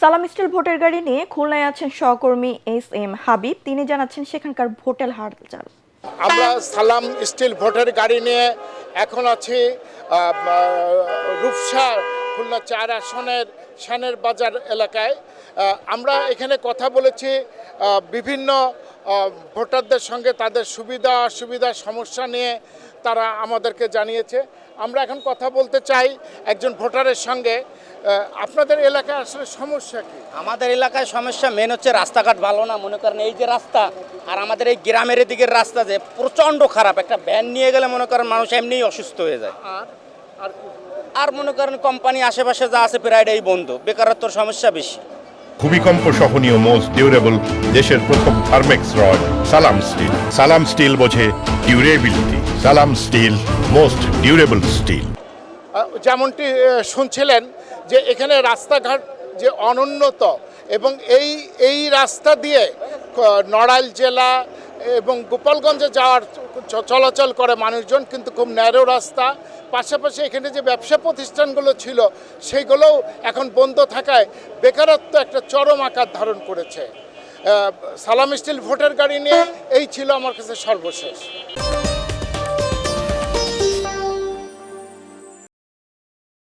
সালাম স্টিল ভোটের গাড়ি নিয়ে খুলনায় আছেন সহকর্মী এস.এম. হাবিব। তিনি জানাচ্ছেন সেখানকার ভোটের হালচাল। আমরা সালাম স্টিল ভোটের গাড়ি নিয়ে এখন আছি রূপসা খুলনা 4 আসনের শানের বাজার এলাকায়। আমরা এখানে কথা বলেছি বিভিন্ন ভোটারদের সঙ্গে, তাদের সুবিধা অসুবিধা সমস্যা নিয়ে তারা আমাদেরকে জানিয়েছে। আমরা এখন কথা বলতে চাই একজন ভোটারের সঙ্গে। আপনাদের এলাকায় আসলে সমস্যা কি? আমাদের এলাকায় সমস্যা মেন হচ্ছে রাস্তাঘাট ভালো না। মনে করেন এই যে রাস্তা, আর আমাদের এই গ্রামের দিকের রাস্তা যে প্রচণ্ড খারাপ। একটা ভ্যান নিয়ে গেলে মনে করেন মানুষ এমনিই অসুস্থ হয়ে যায়। আর মনে করেন কোম্পানি আশেপাশে যা আছে প্রায় এই বন্ধ, বেকারত্বর সমস্যা বেশি। ভূমিকম্প সহনীয় মোস্ট ডিউরেবল দেশের প্রথম থার্মেক্স রড সালাম স্টিল। সালাম স্টিল বোঝে ডিউরেবিলিটি। সালাম স্টিল মোস্ট ডিউরেবল স্টিল। যেমনটি শুনছিলেন যে এখানে রাস্তাঘাট যে অনুন্নত, এবং এই রাস্তা দিয়ে নড়াইল জেলা এবং গোপালগঞ্জে যাওয়ার চলাচল করে মানুষজন, কিন্তু খুব ন্যারো রাস্তা। পাশাপাশি এখানে যে ব্যবসা প্রতিষ্ঠানগুলো ছিল সেইগুলোও এখন বন্ধ থাকায় বেকারত্ব একটা চরম আকার ধারণ করেছে। সালাম স্টিল ভোটের গাড়ি নিয়ে এই ছিল আমার কাছে সর্বশেষ।